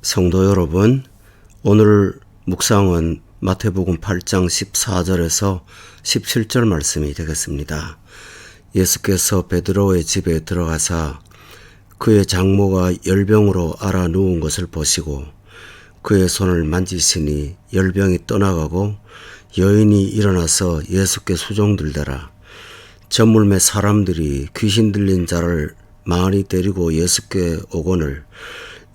성도 여러분, 오늘 묵상은 마태복음 8장 14절에서 17절 말씀이 되겠습니다. 예수께서 베드로의 집에 들어가사 그의 장모가 열병으로 앓아 누운 것을 보시고 그의 손을 만지시니 열병이 떠나가고 여인이 일어나서 예수께 수종들더라. 저물매 사람들이 귀신 들린 자를 많이 데리고 예수께 오거늘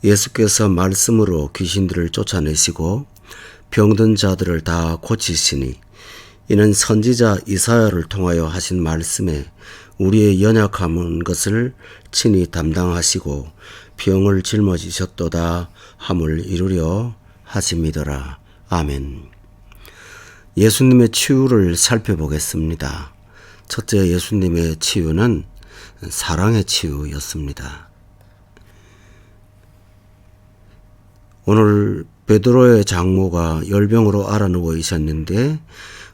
예수께서 말씀으로 귀신들을 쫓아내시고 병든 자들을 다 고치시니 이는 선지자 이사야를 통하여 하신 말씀에 우리의 연약함은 것을 친히 담당하시고 병을 짊어지셨도다 함을 이루려 하심이더라. 아멘. 예수님의 치유를 살펴보겠습니다. 첫째, 예수님의 치유는 사랑의 치유였습니다. 오늘 베드로의 장모가 열병으로 앓아 누워 있었는데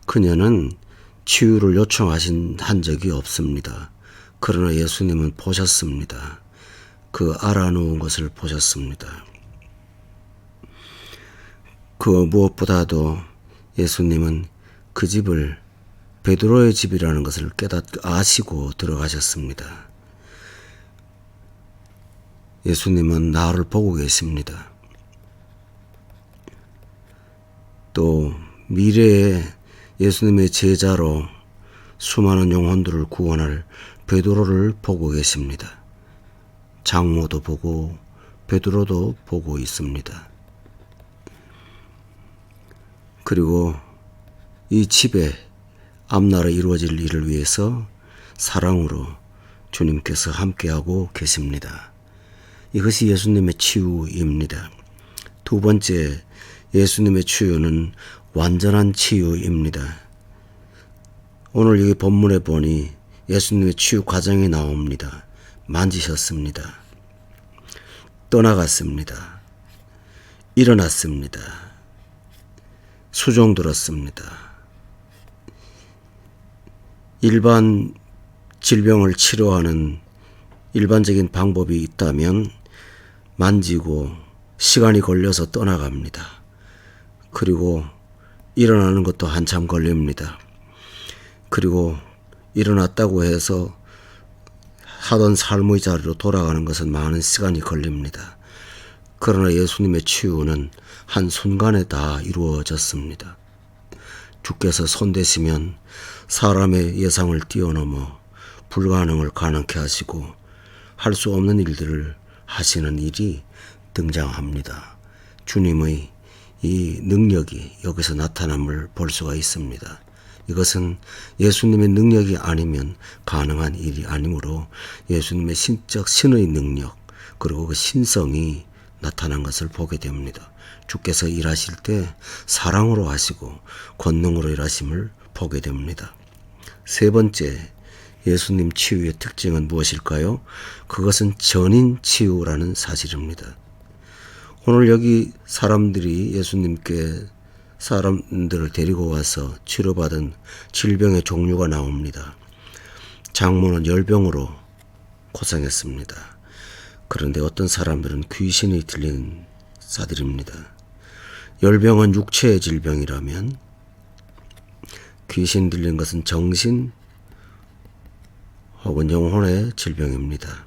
그녀는 치유를 요청하신 한 적이 없습니다. 그러나 예수님은 보셨습니다. 그 앓아 누운 것을 보셨습니다. 그 무엇보다도 예수님은 그 집을 베드로의 집이라는 것을 아시고 들어가셨습니다. 예수님은 나를 보고 계십니다. 또 미래에 예수님의 제자로 수많은 영혼들을 구원할 베드로를 보고 계십니다. 장모도 보고 베드로도 보고 있습니다. 그리고 이 집에 앞날에 이루어질 일을 위해서 사랑으로 주님께서 함께하고 계십니다. 이것이 예수님의 치유입니다. 두 번째, 예수님의 치유는 완전한 치유입니다. 오늘 여기 본문에 보니 예수님의 치유 과정이 나옵니다. 만지셨습니다. 떠나갔습니다. 일어났습니다. 수종 들었습니다. 일반 질병을 치료하는 일반적인 방법이 있다면 만지고 시간이 걸려서 떠나갑니다. 그리고 일어나는 것도 한참 걸립니다. 그리고 일어났다고 해서 하던 삶의 자리로 돌아가는 것은 많은 시간이 걸립니다. 그러나 예수님의 치유는 한순간에 다 이루어졌습니다. 주께서 손대시면 사람의 예상을 뛰어넘어 불가능을 가능케 하시고 할 수 없는 일들을 하시는 일이 등장합니다. 주님의 이 능력이 여기서 나타남을 볼 수가 있습니다. 이것은 예수님의 능력이 아니면 가능한 일이 아니므로 예수님의 신적 신의 능력 그리고 그 신성이 나타난 것을 보게 됩니다. 주께서 일하실 때 사랑으로 하시고 권능으로 일하심을 보게 됩니다. 세 번째, 예수님 치유의 특징은 무엇일까요? 그것은 전인 치유라는 사실입니다. 오늘 여기 사람들이 예수님께 사람들을 데리고 와서 치료받은 질병의 종류가 나옵니다. 장모는 열병으로 고생했습니다. 그런데 어떤 사람들은 귀신이 들린 자들입니다. 열병은 육체의 질병이라면 귀신 들린 것은 정신 혹은 영혼의 질병입니다.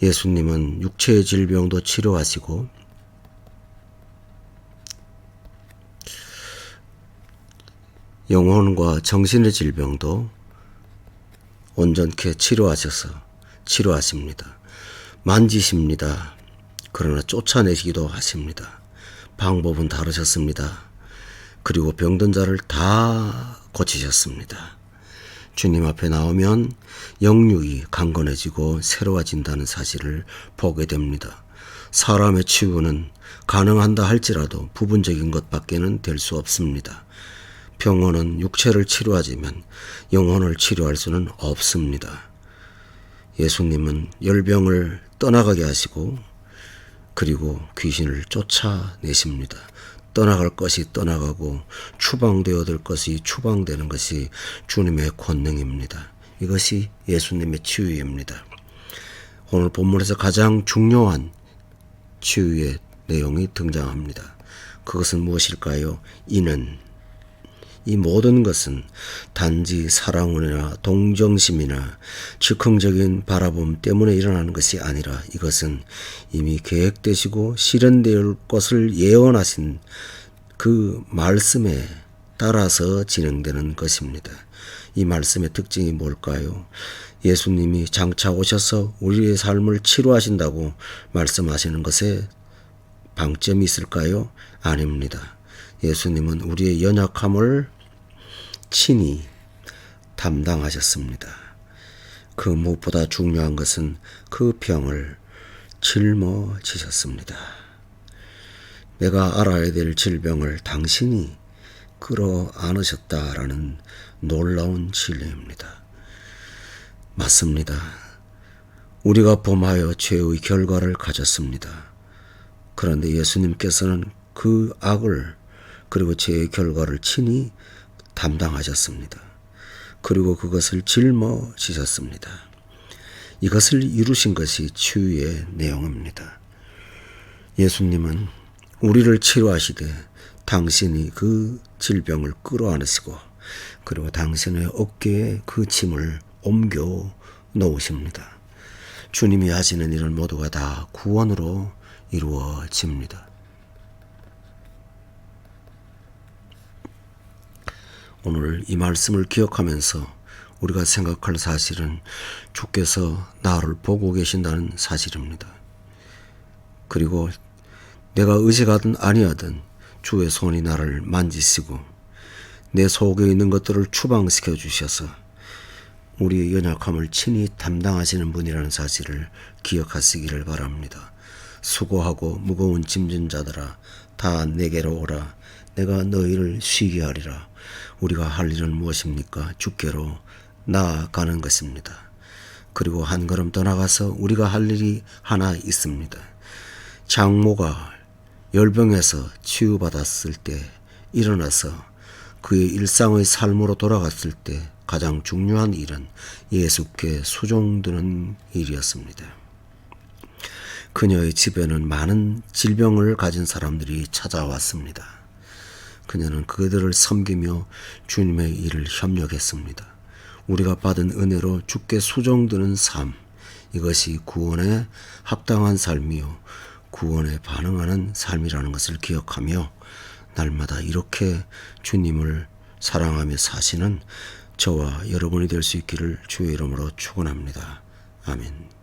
예수님은 육체의 질병도 치료하시고 영혼과 정신의 질병도 온전케 치료하십니다. 만지십니다. 그러나 쫓아내시기도 하십니다. 방법은 다르셨습니다. 그리고 병든 자를 다 고치셨습니다. 주님 앞에 나오면 영육이 강건해지고 새로워진다는 사실을 보게 됩니다. 사람의 치유는 가능한다 할지라도 부분적인 것밖에는 될 수 없습니다. 병원은 육체를 치료하지만 영혼을 치료할 수는 없습니다. 예수님은 열병을 떠나가게 하시고 그리고 귀신을 쫓아내십니다. 떠나갈 것이 떠나가고 추방되어야 될 것이 추방되는 것이 주님의 권능입니다. 이것이 예수님의 치유입니다. 오늘 본문에서 가장 중요한 치유의 내용이 등장합니다. 그것은 무엇일까요? 이는, 이 모든 것은 단지 사랑이나 동정심이나 즉흥적인 바라봄 때문에 일어나는 것이 아니라 이것은 이미 계획되시고 실현될 것을 예언하신 그 말씀에 따라서 진행되는 것입니다. 이 말씀의 특징이 뭘까요? 예수님이 장차 오셔서 우리의 삶을 치료하신다고 말씀하시는 것에 방점이 있을까요? 아닙니다. 예수님은 우리의 연약함을 친히 담당하셨습니다. 그 무엇보다 중요한 것은 그 병을 짊어지셨습니다. 내가 알아야 될 질병을 당신이 끌어안으셨다라는 놀라운 진리입니다. 맞습니다. 우리가 범하여 죄의 결과를 가졌습니다. 그런데 예수님께서는 그 악을 그리고 죄의 결과를 친히 담당하셨습니다. 그리고 그것을 짊어지셨습니다. 이것을 이루신 것이 치유의 내용입니다. 예수님은 우리를 치료하시되 당신이 그 질병을 끌어안으시고 그리고 당신의 어깨에 그 짐을 옮겨 놓으십니다. 주님이 하시는 일은 모두가 다 구원으로 이루어집니다. 오늘 이 말씀을 기억하면서 우리가 생각할 사실은 주께서 나를 보고 계신다는 사실입니다. 그리고 내가 의식하든 아니하든 주의 손이 나를 만지시고 내 속에 있는 것들을 추방시켜 주셔서 우리의 연약함을 친히 담당하시는 분이라는 사실을 기억하시기를 바랍니다. 수고하고 무거운 짐진 자들아 다 내게로 오라. 내가 너희를 쉬게 하리라. 우리가 할 일은 무엇입니까? 주께로 나아가는 것입니다. 그리고 한 걸음 더 나가서 우리가 할 일이 하나 있습니다. 장모가 열병에서 치유받았을 때 일어나서 그의 일상의 삶으로 돌아갔을 때 가장 중요한 일은 예수께 수종드는 일이었습니다. 그녀의 집에는 많은 질병을 가진 사람들이 찾아왔습니다. 그녀는 그들을 섬기며 주님의 일을 협력했습니다. 우리가 받은 은혜로 주께 수종드는 삶, 이것이 구원에 합당한 삶이요 구원에 반응하는 삶이라는 것을 기억하며 날마다 이렇게 주님을 사랑하며 사시는 저와 여러분이 될 수 있기를 주의 이름으로 축원합니다. 아멘.